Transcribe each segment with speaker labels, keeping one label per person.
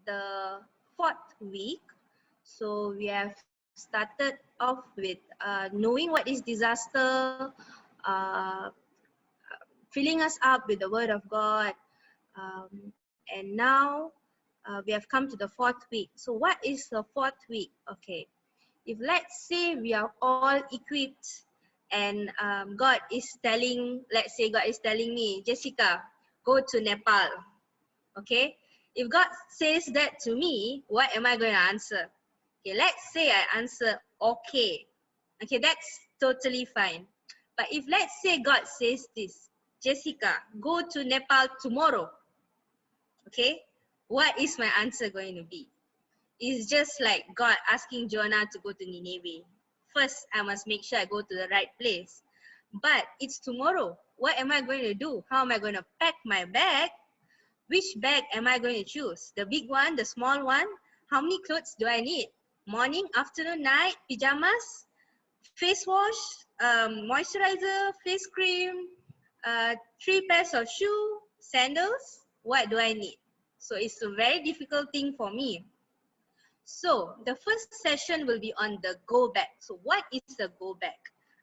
Speaker 1: the 4th week. So we have started off with knowing what is disaster, uh, filling us up with the Word of God, and now we have come to the 4th week. So what is the 4th week? Okay, if let's say we are all equipped and God is telling, let's say God is telling me, Jessica, go to Nepal. Okay, if God says that to me, what am I going to answer? Okay, let's say I answer okay. Okay, that's totally fine. But if let's say God says this, Jessica, go to Nepal tomorrow. Okay, what is my answer going to be? It's just like God asking Jonah to go to Nineveh. First, I must make sure I go to the right place. But it's tomorrow. What am I going to do? How am I going to pack my bag? Which bag am I going to choose? The big one, the small one? How many clothes do I need? Morning, afternoon, night, pajamas, face wash, moisturizer, face cream, 3 pairs of shoes, sandals. What do I need? So it's a very difficult thing for me. So the first session will be on the GoBag. So what is the GoBag?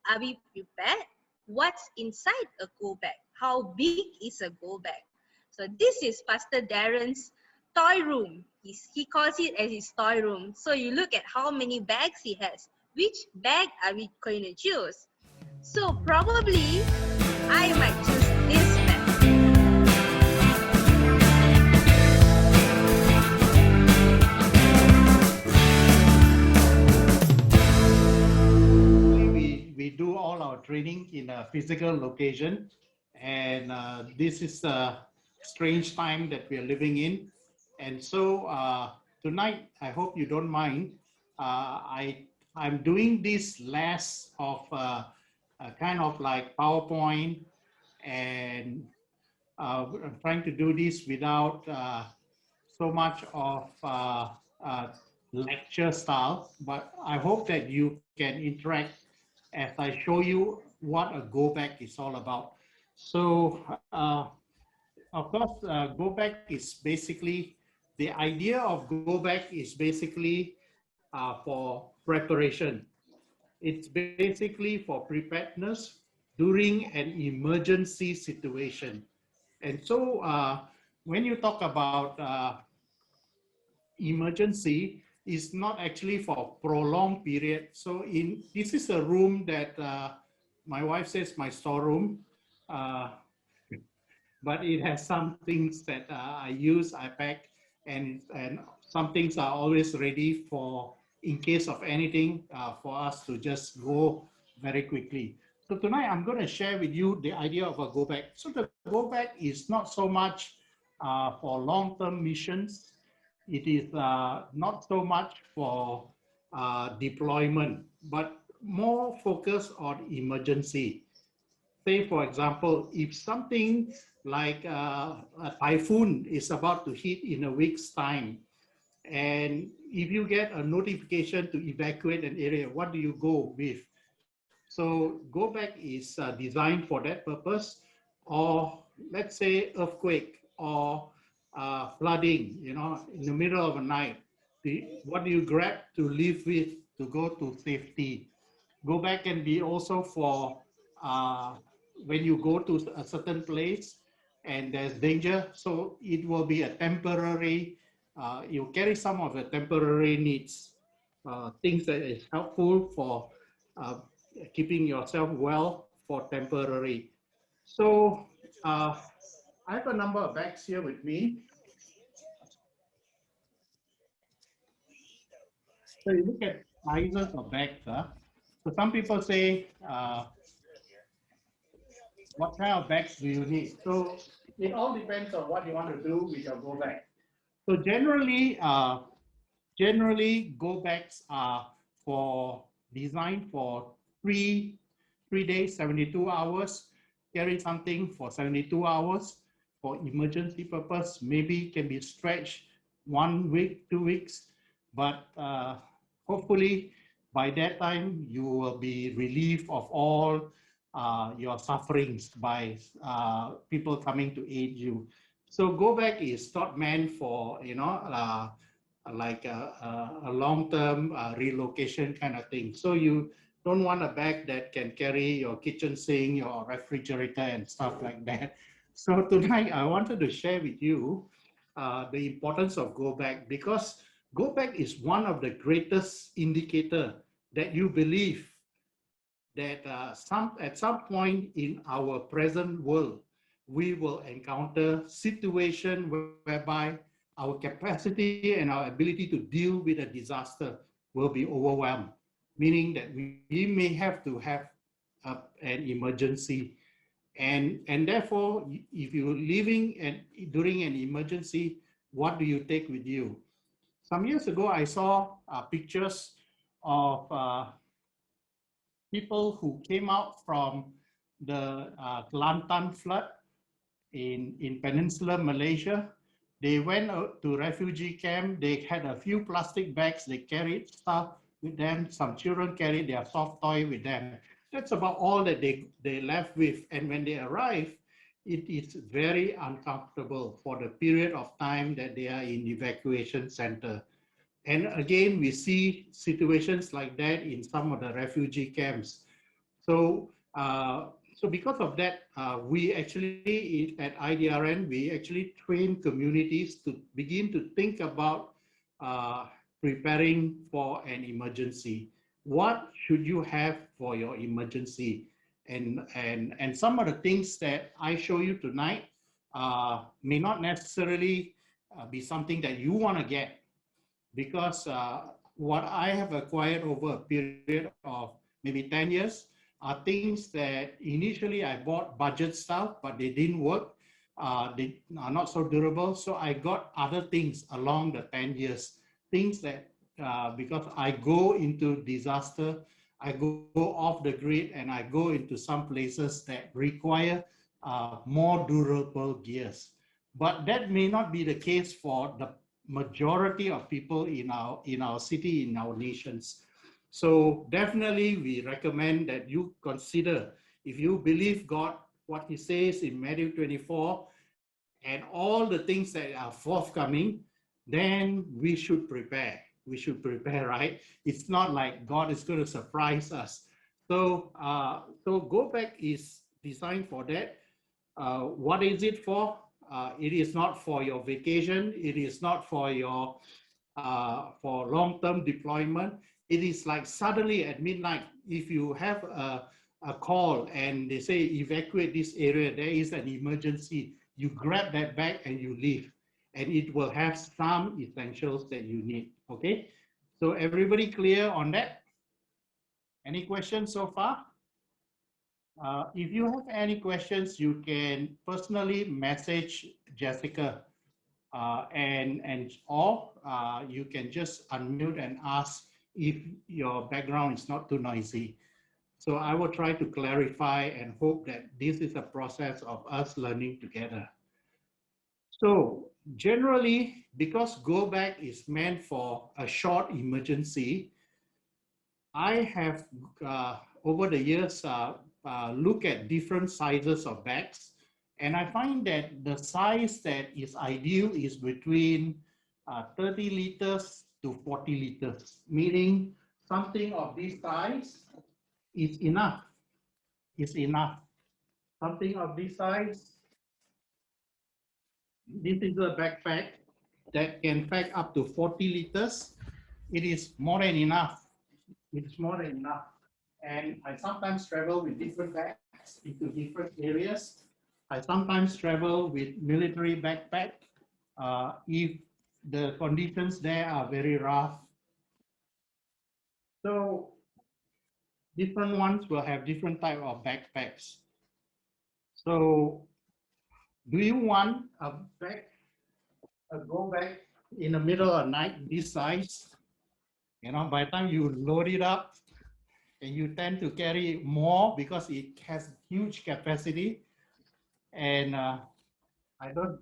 Speaker 1: Are we prepared? What's inside a GoBag? How big is a GoBag? So this is Pastor Darren's toy room. He calls it as his toy room. So you look at how many bags he has. Which bag are we going to choose? So probably I might choose this bag.
Speaker 2: We do all our training in a physical location, and this is a strange time that we are living in. And so tonight, I hope you don't mind, I'm doing this less of kind of like PowerPoint, and I'm trying to do this without so much of lecture style, but I hope that you can interact as I show you what a GoBag is all about. So, of course, GoBag is basically, the idea of GoBag is basically for preparation. It's basically for preparedness during an emergency situation. And so when you talk about emergency, is not actually for prolonged period. So this is a room that my wife says my storeroom, but it has some things that I use, I pack, and some things are always ready for in case of anything for us to just go very quickly. So tonight I'm going to share with you the idea of a GoBag. So the GoBag is not so much for long-term missions. It is not so much for deployment, but more focused on emergency. Say, for example, if something like a typhoon is about to hit in a week's time, and if you get a notification to evacuate an area, what do you go with? So GoBag is designed for that purpose. Or let's say earthquake or flooding, in the middle of the night. What do you grab to live with to go to safety? GoBag can be also for when you go to a certain place and there's danger. So it will be a temporary, you carry some of the temporary needs, things that is helpful for keeping yourself well for temporary. So I have a number of bags here with me. So you look at sizes of bags. So some people say, what kind of bags do you need? So it all depends on what you want to do with your go bag. So generally go bags are designed for three days, 72 hours, carry something for 72 hours for emergency purpose, maybe can be stretched 1 week, 2 weeks, but hopefully by that time you will be relieved of all your sufferings by people coming to aid you. So GoBag is not meant for, like a long-term relocation kind of thing. So you don't want a bag that can carry your kitchen sink, your refrigerator and stuff like that. So tonight I wanted to share with you the importance of GoBag, because GoBag is one of the greatest indicator that you believe that at some point in our present world, we will encounter situation whereby our capacity and our ability to deal with a disaster will be overwhelmed, meaning that we may have to have an emergency. And therefore, if you're living during an emergency, what do you take with you? Some years ago, I saw pictures of people who came out from the Kelantan flood in peninsular Malaysia. They went out to refugee camp. They had a few plastic bags. They carried stuff with them. Some children carried their soft toy with them. That's about all that they left with. And when they arrive, it is very uncomfortable for the period of time that they are in evacuation center. And again, we see situations like that in some of the refugee camps. So, so because of that, we actually at IDRN, we actually train communities to begin to think about preparing for an emergency. What should you have for your emergency? And some of the things that I show you tonight may not necessarily be something that you want to get, because what I have acquired over a period of maybe 10 years are things that initially I bought budget stuff, but they didn't work. They are not so durable. So I got other things along the 10 years, things that because I go into disaster, I go off the grid and I go into some places that require more durable gears. But that may not be the case for the majority of people in our city, in our nations. So definitely we recommend that you consider, if you believe God, what he says in Matthew 24, and all the things that are forthcoming, then we should prepare. We should prepare, right? It's not like God is going to surprise us. So GoBag is designed for that. What is it for? It is not for your vacation. It is not for your for long-term deployment. It is like suddenly at midnight, if you have a call and they say evacuate this area, there is an emergency, you grab that bag and you leave, and it will have some essentials that you need. Okay, so everybody clear on that? Any questions so far? If you have any questions, you can personally message Jessica, or you can just unmute and ask if your background is not too noisy. So I will try to clarify and hope that this is a process of us learning together. So generally, because GoBag is meant for a short emergency, I have over the years look at different sizes of bags, and I find that the size that is ideal is between 30 liters to 40 liters, meaning something of this size is enough. Is enough. Something of this size. This is a backpack that can pack up to 40 liters. It is more than enough. It's more than enough. And I sometimes travel with different bags into different areas. I sometimes travel with military backpack if the conditions there are very rough. So different ones will have different type of backpacks. So do you want a GoBag in the middle of the night this size? You know, by the time you load it up, and you tend to carry more because it has huge capacity. And I don't,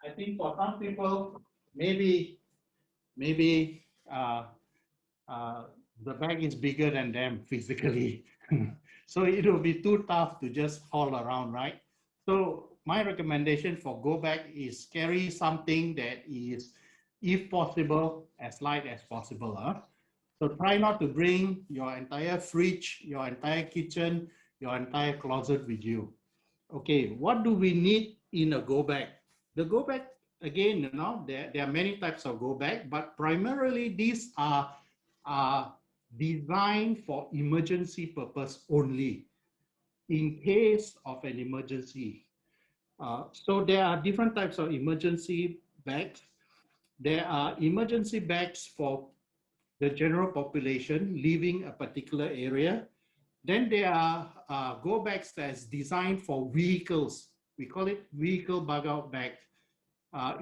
Speaker 2: I think for some people, maybe uh, uh, the bag is bigger than them physically. So it will be too tough to just haul around, right? So my recommendation for GoBag is carry something that is, if possible, as light as possible. So try not to bring your entire fridge, your entire kitchen, your entire closet with you. Okay, what do we need in a GoBag? The GoBag, again, there are many types of GoBag, but primarily these are designed for emergency purpose only, in case of an emergency. So there are different types of emergency bags. There are emergency bags for the general population leaving a particular area. Then there are go bags that's designed for vehicles. We call it vehicle bug out bag.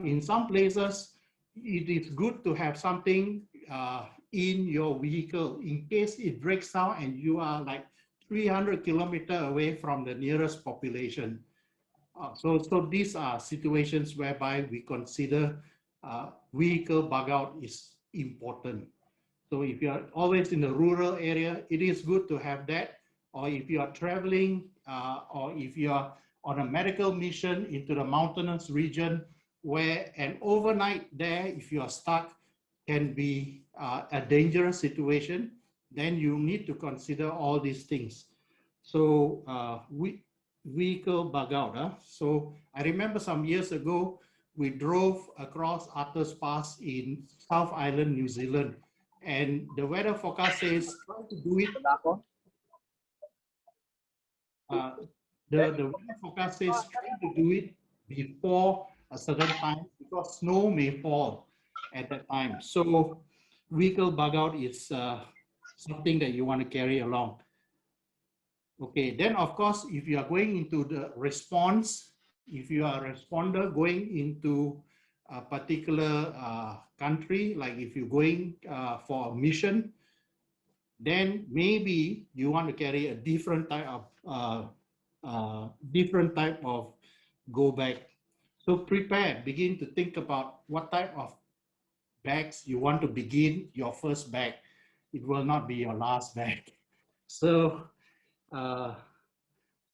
Speaker 2: In some places, it is good to have something in your vehicle in case it breaks down and you are like 300 kilometers away from the nearest population. So these are situations whereby we consider vehicle bug out is important. So if you are always in a rural area, it is good to have that. Or if you are traveling, or if you are on a medical mission into the mountainous region, where an overnight there, if you are stuck, can be a dangerous situation, then you need to consider all these things. So vehicle bug out. So I remember some years ago, we drove across Arthur's Pass in South Island, New Zealand, and the weather forecast says try to do it. The weather forecast says try to do it before a certain time because snow may fall at that time. So vehicle bug out is something that you want to carry along. Okay, then of course, if you are going into the response, if you are a responder going into a particular country, like if you're going for a mission, then maybe you want to carry a different type of go bag. So prepare, begin to think about what type of bags you want to begin your first bag. It will not be your last bag. So uh,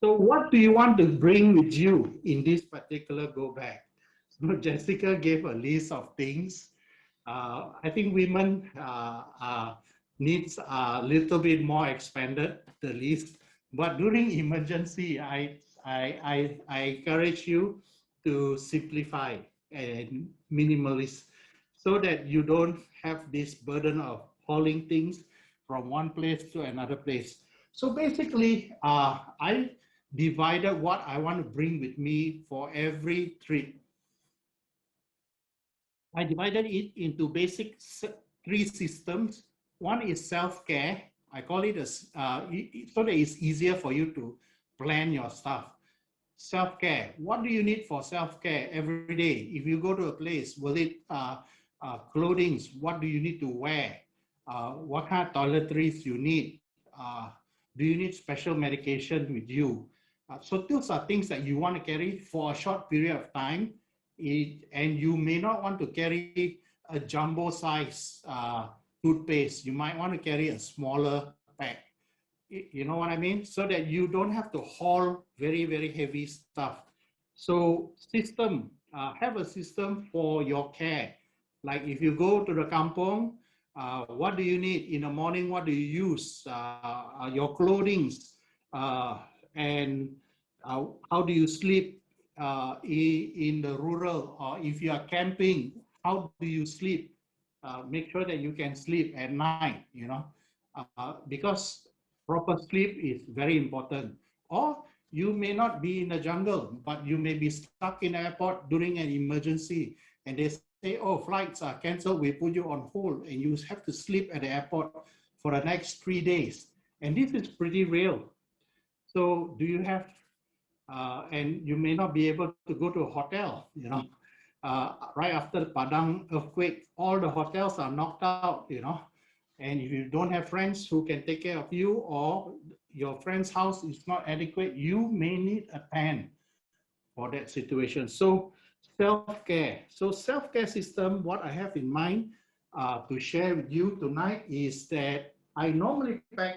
Speaker 2: so what do you want to bring with you in this particular go bag? So Jessica gave a list of things. I think women needs a little bit more expanded, the list. But during emergency, I encourage you to simplify and minimalist so that you don't have this burden of hauling things from one place to another place. So basically, I divided what I want to bring with me for every trip. I divided it into basic three systems. One is self-care. I call it as so that it's easier for you to plan your stuff. Self-care. What do you need for self-care every day? If you go to a place, will it clothing? What do you need to wear? What kind of toiletries you need? Do you need special medication with you? So those are things that you want to carry for a short period of time. And you may not want to carry a jumbo size toothpaste. You might want to carry a smaller pack. You know what I mean? So that you don't have to haul very, very heavy stuff. So system, have a system for your care. Like if you go to the kampong, what do you need in the morning? What do you use? Your clothing, and how do you sleep in the rural, or if you are camping, how do you sleep? Make sure that you can sleep at night, because proper sleep is very important. Or you may not be in the jungle, but you may be stuck in the airport during an emergency, and they say, oh, flights are canceled, we put you on hold, and you have to sleep at the airport for the next 3 days. And this is pretty real. So do you have, and you may not be able to go to a hotel, right after the Padang earthquake, all the hotels are knocked out, and if you don't have friends who can take care of you, or your friend's house is not adequate, you may need a tent for that situation. So self-care. So self-care system, what I have in mind to share with you tonight is that I normally pack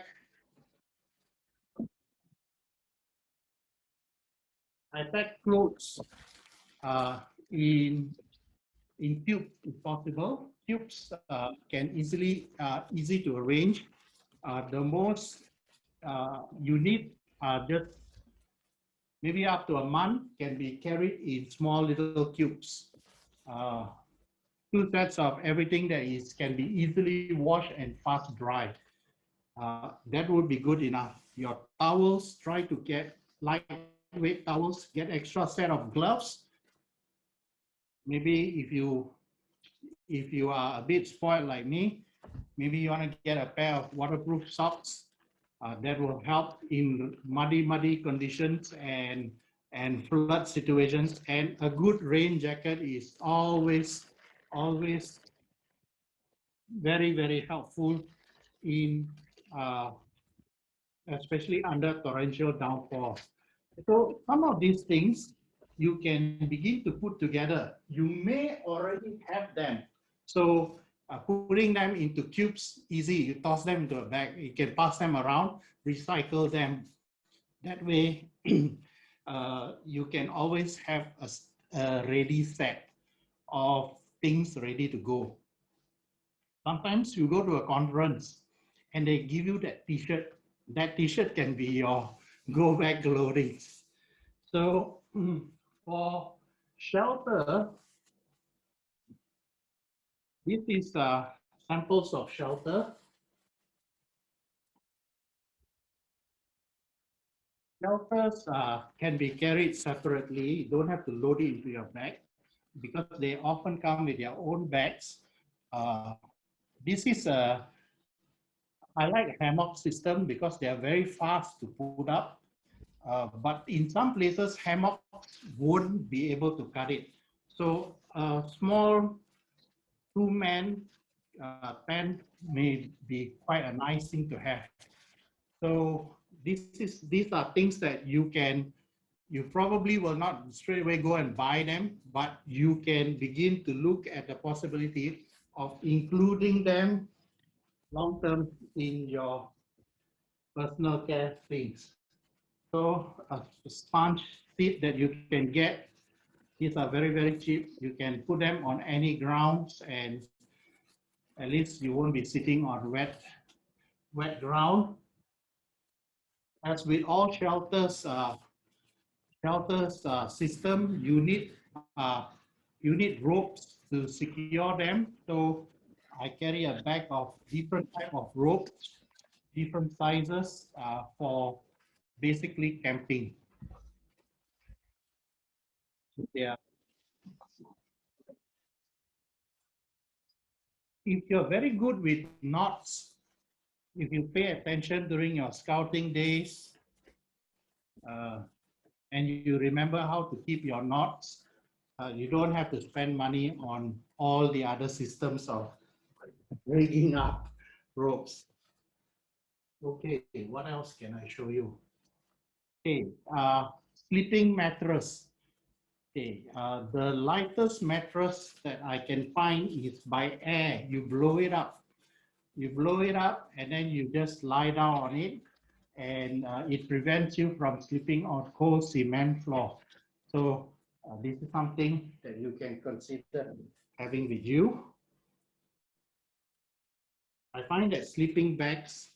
Speaker 2: I pack clothes in tube if possible. Tubes can easy to arrange. The most you need just maybe up to a month can be carried in small little cubes. Uh, Two sets of everything that is can be easily washed and fast dry. That would be good enough. Your towels, try to get lightweight towels, get extra set of gloves. Maybe if you are a bit spoiled like me, maybe you want to get a pair of waterproof socks that will help in muddy conditions and flood situations. And a good rain jacket is always very helpful in uh, especially under torrential downpours. So some of these things you can begin to put together. You may already have them. So putting them into cubes, easy. You toss them into a bag. You can pass them around, recycle them. That way, you can always have a ready set of things ready to go. Sometimes you go to a conference and they give you that t-shirt. That t-shirt can be your GoBag clothing. So for shelter, this is samples of shelter. Shelters can be carried separately. You don't have to load it into your bag because they often come with their own bags. Uh, this is I like hammock system because they are very fast to put up. But in some places, hammocks won't be able to cut it. So a small two-man tent may be quite a nice thing to have. So these are things that you probably will not straight away go and buy them, but you can begin to look at the possibility of including them long term in your personal care things. So a sponge seat that you can get, these are very cheap. You can put them on any grounds and at least you won't be sitting on wet ground. As with all shelters system, you need ropes to secure them. So I carry a bag of different type of ropes, different sizes for basically camping. Yeah. If you're very good with knots, if you pay attention during your scouting days, uh, and you remember how to keep your knots, you don't have to spend money on all the other systems of rigging up ropes. Okay, what else can I show you? Okay, sleeping mattress. Okay, the lightest mattress that I can find is by air. You blow it up. You blow it up and then you just lie down on it and it prevents you from sleeping on cold cement floor. So this is something that you can consider having with you. I find that sleeping bags,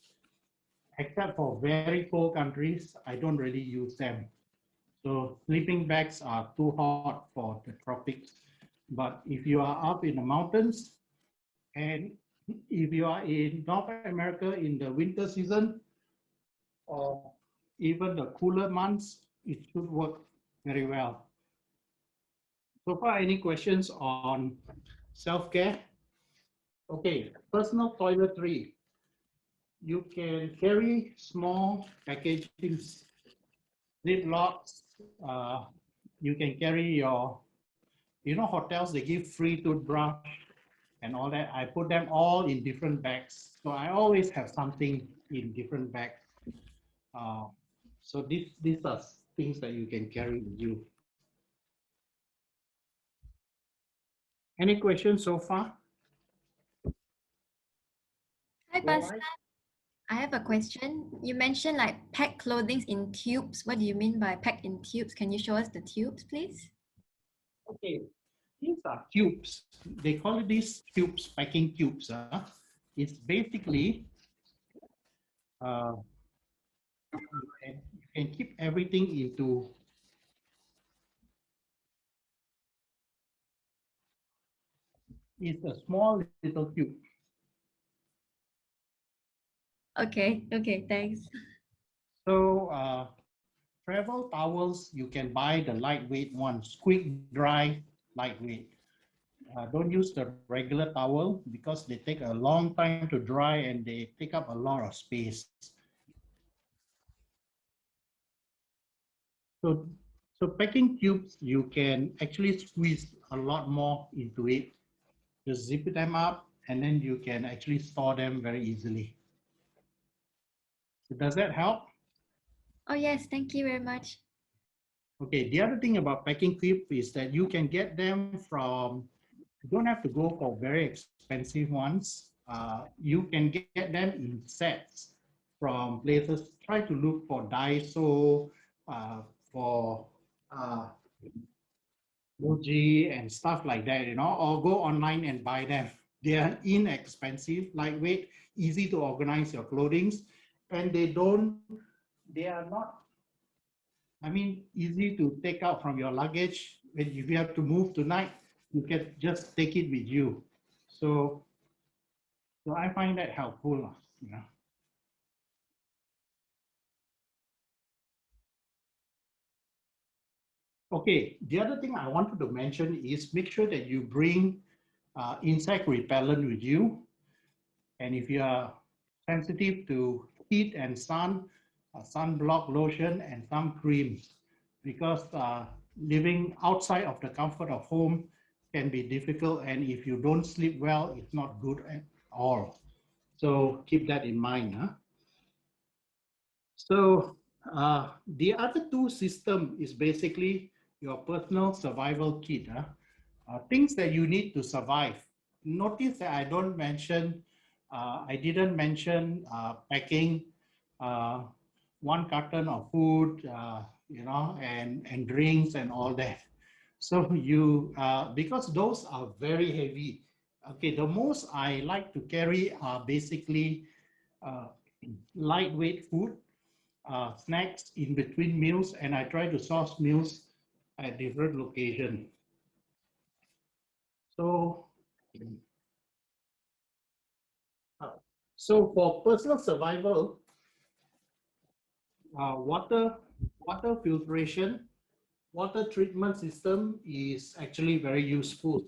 Speaker 2: except for very cold countries, I don't really use them. So sleeping bags are too hot for the tropics. But if you are up in the mountains and if you are in North America in the winter season or even the cooler months, it should work very well. So far, any questions on self-care? Okay, personal toiletry. You can carry small packagings, ziplocs. You can carry your, hotels, they give free toothbrush and all that. I put them all in different bags. So I always have something in different bags. Uh, so these are things that you can carry with you. Any questions so far?
Speaker 1: Hi,
Speaker 2: All
Speaker 1: Pastor.
Speaker 2: right.
Speaker 3: I have a question. You mentioned like pack clothing in tubes. What do you mean by pack in tubes? Can you show us the tubes, please?
Speaker 2: Okay, these are tubes. They call it these tubes, packing tubes. It's basically you can keep everything into. It's a small little tube.
Speaker 3: Okay, thanks.
Speaker 2: So travel towels, you can buy the lightweight ones, quick dry, lightweight. Don't use the regular towel because they take a long time to dry and they take up a lot of space. So, so packing tubes, you can actually squeeze a lot more into it. Just zip them up and then you can actually store them very easily. So does that help?
Speaker 3: Oh yes, thank you very much.
Speaker 2: Okay, the other thing about packing tube is that you can get them from, you don't have to go for very expensive ones. You can get them in sets from places. Try to look for Daiso, for uh, Muji and stuff like that, or go online and buy them. They are inexpensive, lightweight, easy to organize your clothing, and they are not, I mean, easy to take out from your luggage. When if you have to move tonight, you can just take it with you. So, so I find that helpful, you know. Okay, the other thing I wanted to mention is make sure that you bring insect repellent with you. And if you are sensitive to heat and sun, sunblock lotion and some creams, because living outside of the comfort of home can be difficult. And if you don't sleep well, it's not good at all. So keep that in mind. Huh? So the other two system is basically your personal survival kit. Huh? Things that you need to survive. Notice that I didn't mention packing uh, one carton of food, and drinks and all that. So because those are very heavy. Okay, the most I like to carry are basically uh, lightweight food, snacks in between meals, and I try to source meals at different locations. So, uh, so for personal survival, water filtration, water treatment system is actually very useful.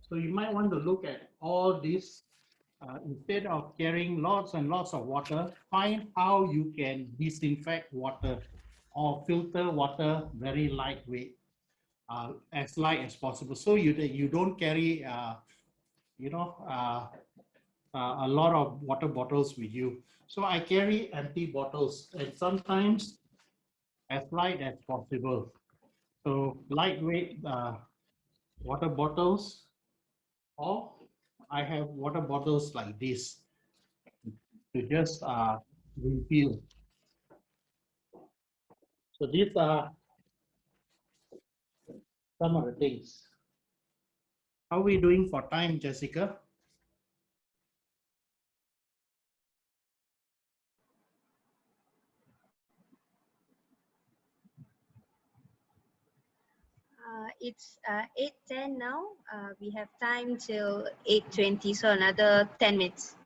Speaker 2: So you might want to look at all this. Instead of carrying lots and lots of water, find how you can disinfect water or filter water very lightweight, as light as possible. So you don't carry, you know, uh, a lot of water bottles with you. So I carry empty bottles and sometimes as light as possible. So lightweight water bottles, or I have water bottles like this to just refill. So these are some of the things. How are we doing for time, Jessica?
Speaker 1: It's 8:10 now. We have time till 8:20, so another 10 minutes.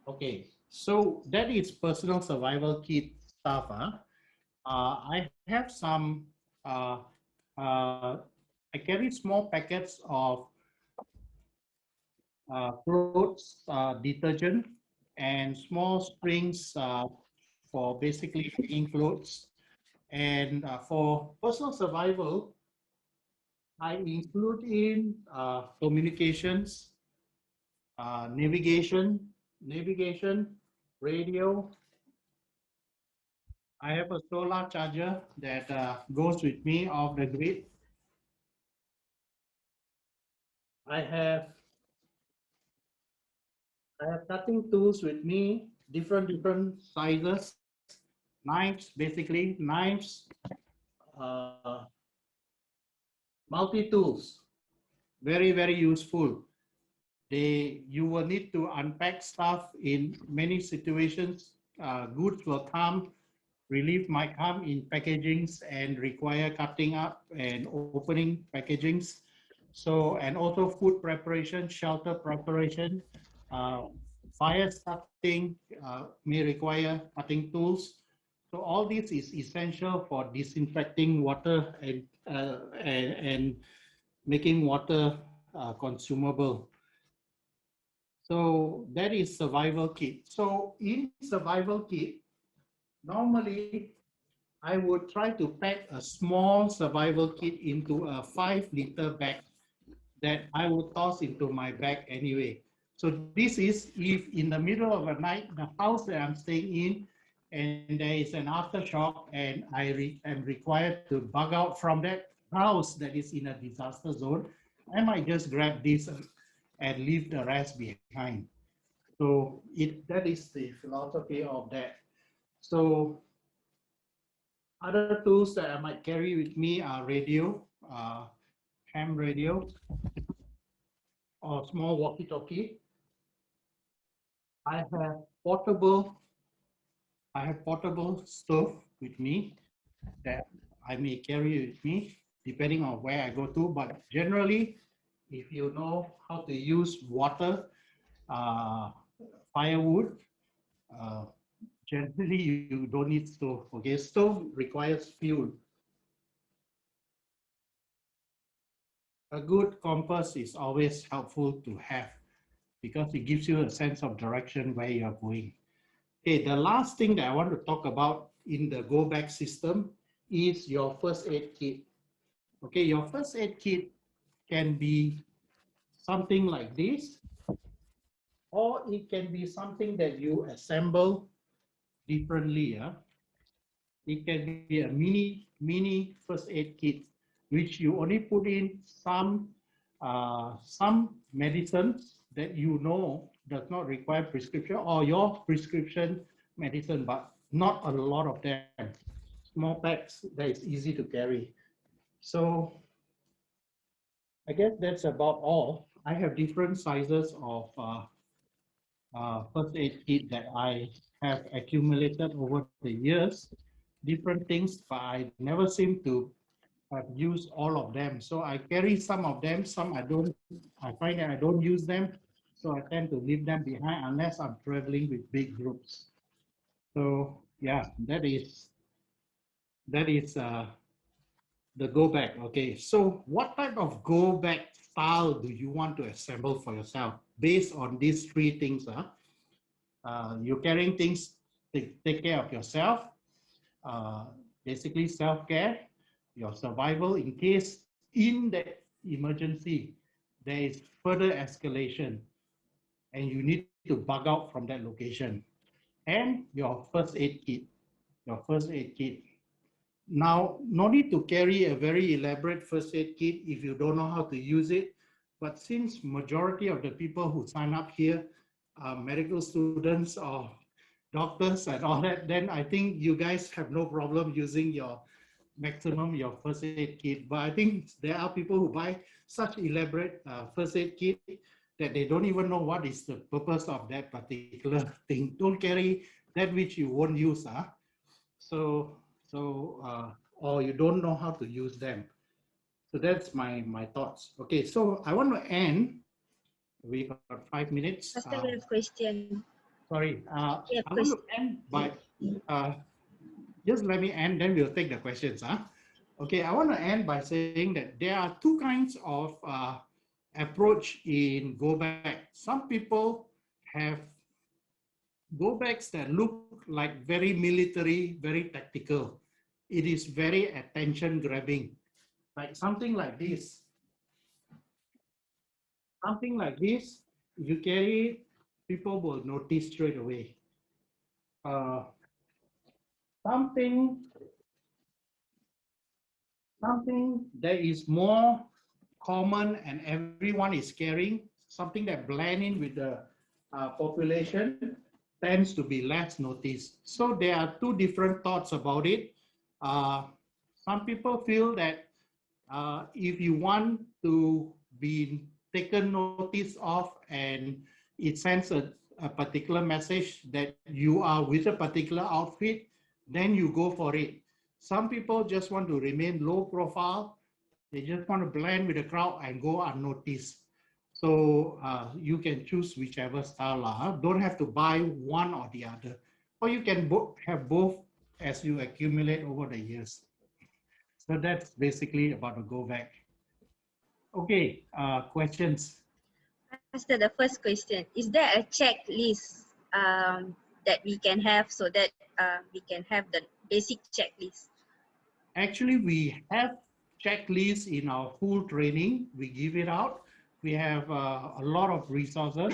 Speaker 2: Okay, so that is personal survival kit stuff. I have some, uh, uh, I carry small packets of clothes detergent and small springs for basically hanging clothes. And for personal survival, I include in communications, navigation, radio. I have a solar charger that goes with me off the grid. I have I have cutting tools with me different sizes, knives, basically knives, uh, multi-tools, very useful. You will need to unpack stuff in many situations. Goods will come, relief might come in packagings and require cutting up and opening packagings. So, and also food preparation, shelter preparation, uh, fire starting may require cutting tools. So all this is essential for disinfecting water and making water consumable. So that is survival kit. So in survival kit, normally I would try to pack a small survival kit into a 5-liter bag that I would toss into my bag anyway. So this is if in the middle of the night, the house that I'm staying in, and there is an aftershock and am required to bug out from that house that is in a disaster zone, I might just grab this and leave the rest behind. So that is the philosophy of that. So other tools that I might carry with me are radio, ham radio, or small walkie-talkie. I have portable, I have portable stove with me that I may carry with me depending on where I go to. But generally, if you know how to use water, uh, firewood, uh, generally you don't need stove. Okay, stove requires fuel. A good compass is always helpful to have because it gives you a sense of direction where you're going. Okay, the last thing that I want to talk about in the GoBag system is your first aid kit. Okay, your first aid kit can be something like this, or it can be something that you assemble differently. It can be a mini first aid kit, which you only put in some medicines that you know does not require prescription or your prescription medicine, but not a lot of them. Small packs that is easy to carry. So I guess that's about all. I have different sizes of first aid kit that I have accumulated over the years, different things, but I never seem to have used all of them. So I carry some of them, some I don't. I find that I don't use them, so I tend to leave them behind unless I'm traveling with big groups. So yeah, that is the go bag. Okay, so what type of go bag style do you want to assemble for yourself based on these three things? You're carrying things to take care of yourself, uh, basically self-care, your survival in case in that emergency there is further escalation and you need to bug out from that location, and your first aid kit. Your first aid kit. Now, no need to carry a very elaborate first aid kit if you don't know how to use it. But since majority of the people who sign up here are medical students or doctors and all that, then I think you guys have no problem using your first aid kit. But I think there are people who buy such elaborate first aid kit that they don't even know what is the purpose of that particular thing. Don't carry that which you won't use. Or you don't know how to use them. So that's my thoughts. Okay, so I want to end. We got 5 minutes.
Speaker 1: Pastor, we have question.
Speaker 2: Sorry,
Speaker 1: We have
Speaker 2: I want to
Speaker 1: question.
Speaker 2: end by just let me end, then we'll take the questions. Okay, I want to end by saying that there are two kinds of approach in GoBag. Some people have GoBags that look like very military, very tactical. It is very attention grabbing, like something like this. Something like this, if you carry it, people will notice straight away. Uh, something, something that is more common and everyone is carrying, something that blend in with the population, tends to be less noticed. So there are two different thoughts about it. Uh, some people feel that if you want to be taken notice of and it sends a particular message that you are with a particular outfit, then you go for it. Some people just want to remain low profile. They just want to blend with the crowd and go unnoticed. So you can choose whichever style. Don't have to buy one or the other. Or you can have both as you accumulate over the years. So that's basically about the GoBag. Okay, questions.
Speaker 1: Master, the first question, is there a checklist that we can have so that we can have the basic checklist?
Speaker 2: Actually, we have checklists in our full training. We give it out. We have a lot of resources,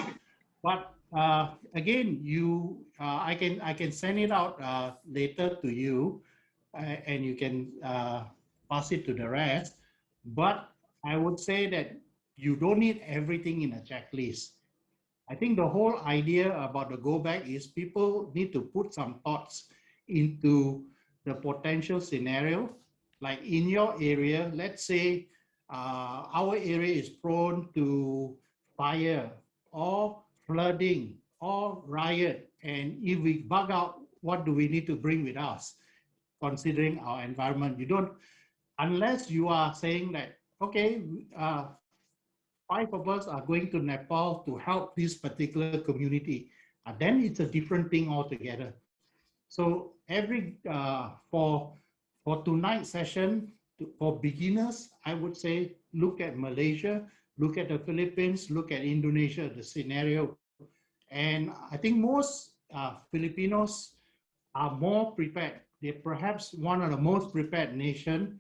Speaker 2: but again, I can send it out later to you, and you can pass it to the rest. But I would say that you don't need everything in a checklist. I think the whole idea about the go back is people need to put some thoughts into the potential scenario. Like in your area, let's say our area is prone to fire or flooding or riot. And if we bug out, what do we need to bring with us, considering our environment? You don't, unless you are saying that, okay, five of us are going to Nepal to help this particular community, then it's a different thing altogether. So every for tonight's session, for beginners, I would say look at Malaysia, look at the Philippines, look at Indonesia, the scenario. And I think most Filipinos are more prepared. They're perhaps one of the most prepared nation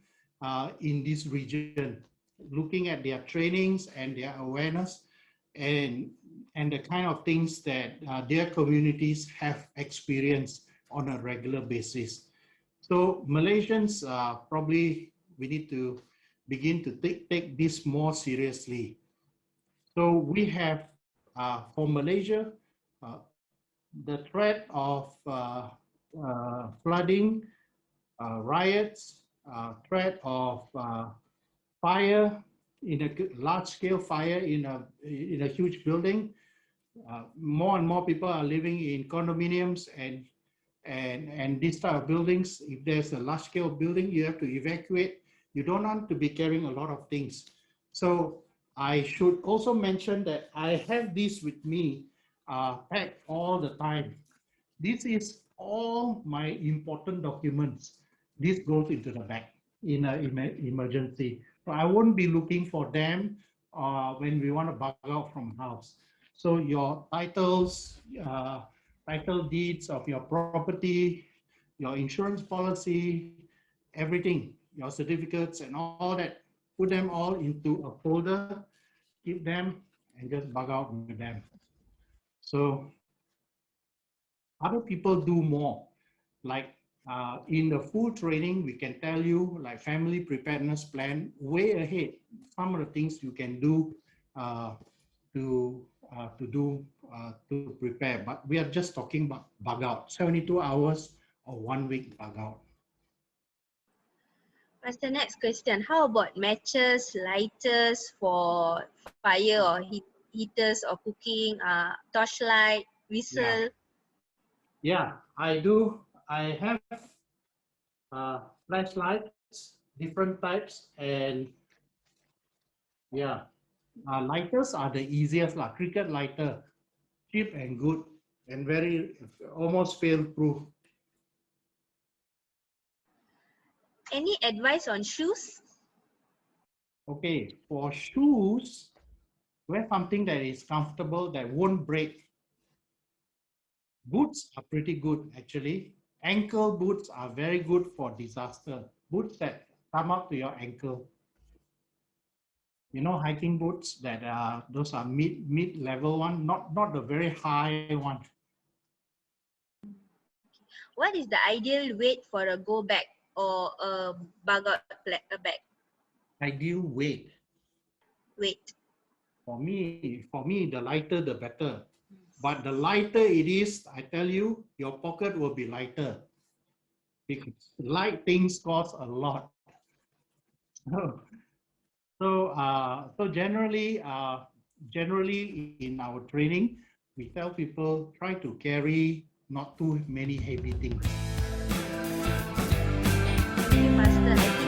Speaker 2: in this region, looking at their trainings and their awareness and the kind of things that their communities have experienced on a regular basis. So Malaysians, probably we need to begin to take this more seriously. So we have, for Malaysia, the threat of flooding, riots, threat of fire, in a large-scale fire in a huge building. More and more people are living in condominiums and this type of buildings. If there's a large-scale building, you have to evacuate. You don't want to be carrying a lot of things. So I should also mention that I have this with me packed all the time. This is all my important documents. This goes into the bag in an emergency. So I won't be looking for them when we want to bug out from house. So your titles, title deeds of your property, your insurance policy, everything, your certificates and all that, put them all into a folder, keep them, and just bug out with them. So other people do more. Like in the full training, we can tell you like family preparedness plan way ahead. Some of the things you can do to prepare, but we are just talking about bug out, 72 hours or 1 week bug out.
Speaker 1: Master, next question. How about matches, lighters for fire or heaters or cooking, torchlight, whistle?
Speaker 2: Yeah, I do. I have flashlights, different types, and yeah, lighters are the easiest lah. Cricket lighter, cheap and good, and very almost fail-proof.
Speaker 1: Any advice on shoes?
Speaker 2: Okay, for shoes, wear something that is comfortable, that won't break. Boots are pretty good, actually. Ankle boots are very good for disaster. Boots that come up to your ankle. You know, hiking boots that those are mid-level one, not the very high one.
Speaker 1: What is the ideal weight for a go bag or a bug out bag?
Speaker 2: Ideal weight.
Speaker 1: Weight.
Speaker 2: For me, the lighter the better. But the lighter it is, I tell you, your pocket will be lighter. Because light things cost a lot. So generally in our training, we tell people try to carry not too many heavy things.
Speaker 1: Okay, Pastor, I